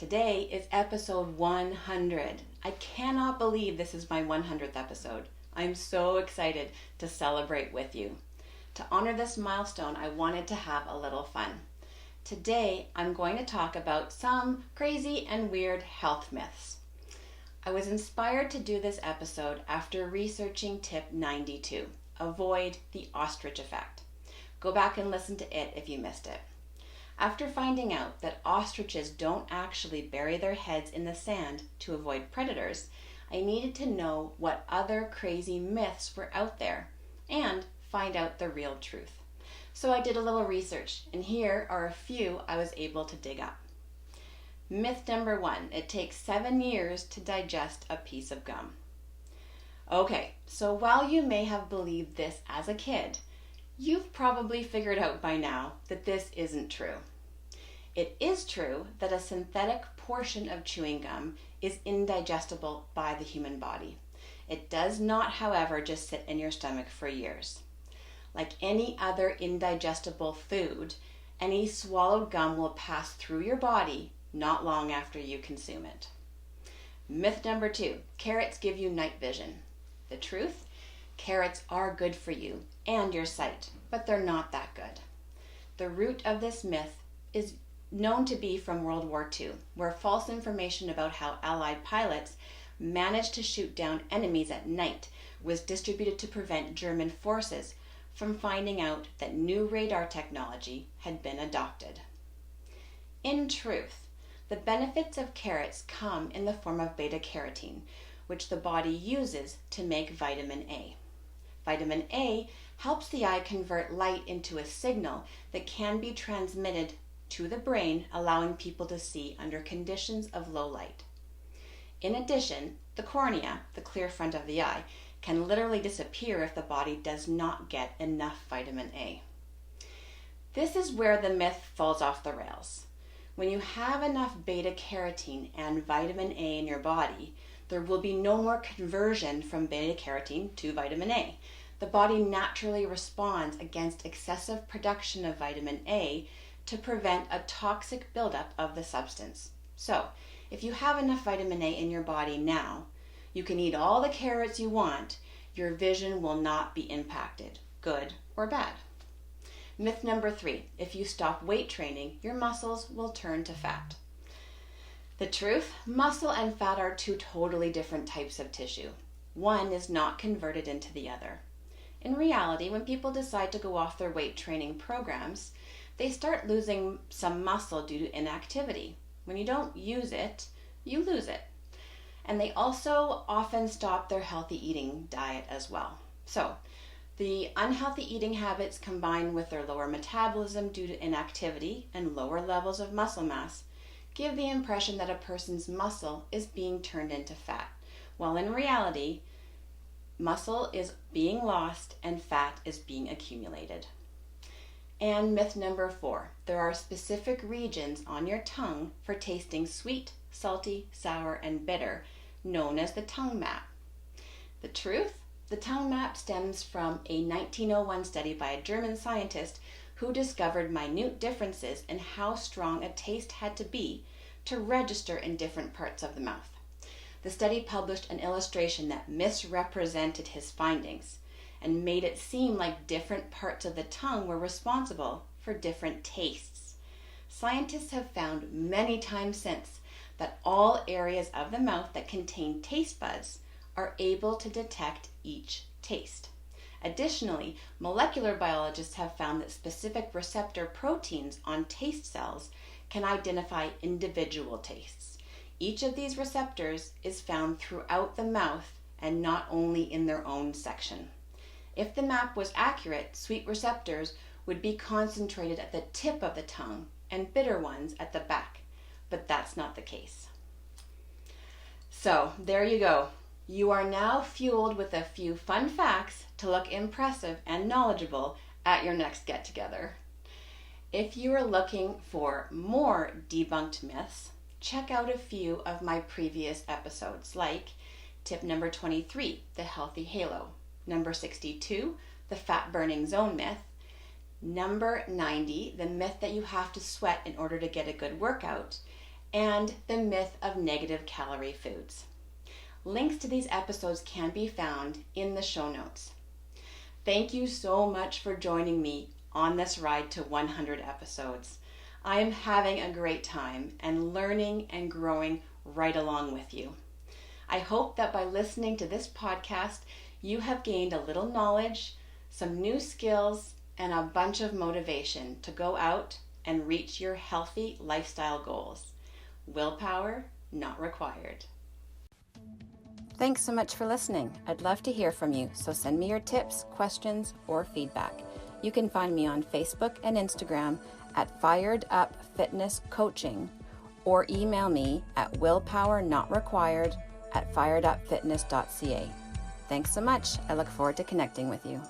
Today is episode 100. I cannot believe this is my 100th episode. I'm so excited to celebrate with you. To honor this milestone, I wanted to have a little fun. Today, I'm going to talk about some crazy and weird health myths. I was inspired to do this episode after researching tip 92, avoid the ostrich effect. Go back and listen to it if you missed it. After finding out that ostriches don't actually bury their heads in the sand to avoid predators, I needed to know what other crazy myths were out there and find out the real truth. So I did a little research, and here are a few I was able to dig up. Myth number 1, it takes 7 years to digest a piece of gum. Okay, so while you may have believed this as a kid, you've probably figured out by now that this isn't true. It is true that a synthetic portion of chewing gum is indigestible by the human body. It does not, however, just sit in your stomach for years. Like any other indigestible food, any swallowed gum will pass through your body not long after you consume it. Myth number 2, carrots give you night vision. The truth? Carrots are good for you and your sight, but they're not that good. The root of this myth is known to be from World War II, where false information about how Allied pilots managed to shoot down enemies at night was distributed to prevent German forces from finding out that new radar technology had been adopted. In truth, the benefits of carrots come in the form of beta-carotene, which the body uses to make vitamin A. Vitamin A helps the eye convert light into a signal that can be transmitted to the brain, allowing people to see under conditions of low light. In addition, the cornea, the clear front of the eye, can literally disappear if the body does not get enough vitamin A. This is where the myth falls off the rails. When you have enough beta-carotene and vitamin A in your body, there will be no more conversion from beta-carotene to vitamin A. The body naturally responds against excessive production of vitamin A to prevent a toxic buildup of the substance. So, if you have enough vitamin A in your body now, you can eat all the carrots you want, your vision will not be impacted, good or bad. Myth number 3, if you stop weight training, your muscles will turn to fat. The truth, muscle and fat are two totally different types of tissue. One is not converted into the other. In reality, when people decide to go off their weight training programs, they start losing some muscle due to inactivity. When you don't use it, you lose it. And they also often stop their healthy eating diet as well. So, the unhealthy eating habits combined with their lower metabolism due to inactivity and lower levels of muscle mass give the impression that a person's muscle is being turned into fat, while in reality, muscle is being lost and fat is being accumulated. And myth number 4, there are specific regions on your tongue for tasting sweet, salty, sour, and bitter, known as the tongue map. The truth? The tongue map stems from a 1901 study by a German scientist who discovered minute differences in how strong a taste had to be to register in different parts of the mouth. The study published an illustration that misrepresented his findings and made it seem like different parts of the tongue were responsible for different tastes. Scientists have found many times since that all areas of the mouth that contain taste buds are able to detect each taste. Additionally, molecular biologists have found that specific receptor proteins on taste cells can identify individual tastes. Each of these receptors is found throughout the mouth and not only in their own section. If the map was accurate, sweet receptors would be concentrated at the tip of the tongue and bitter ones at the back, but that's not the case. So, there you go. You are now fueled with a few fun facts to look impressive and knowledgeable at your next get-together. If you are looking for more debunked myths, check out a few of my previous episodes, like tip number 23, the healthy halo, number 62, the fat burning zone myth, number 90, the myth that you have to sweat in order to get a good workout, and the myth of negative calorie foods. Links to these episodes can be found in the show notes. Thank you so much for joining me on this ride to 100 episodes. I am having a great time and learning and growing right along with you. I hope that by listening to this podcast, you have gained a little knowledge, some new skills, and a bunch of motivation to go out and reach your healthy lifestyle goals. Willpower not required. Thanks so much for listening. I'd love to hear from you, so send me your tips, questions, or feedback. You can find me on Facebook and Instagram at Fired Up Fitness Coaching, or email me at willpowernotrequired@firedupfitness.ca. Thanks so much. I look forward to connecting with you.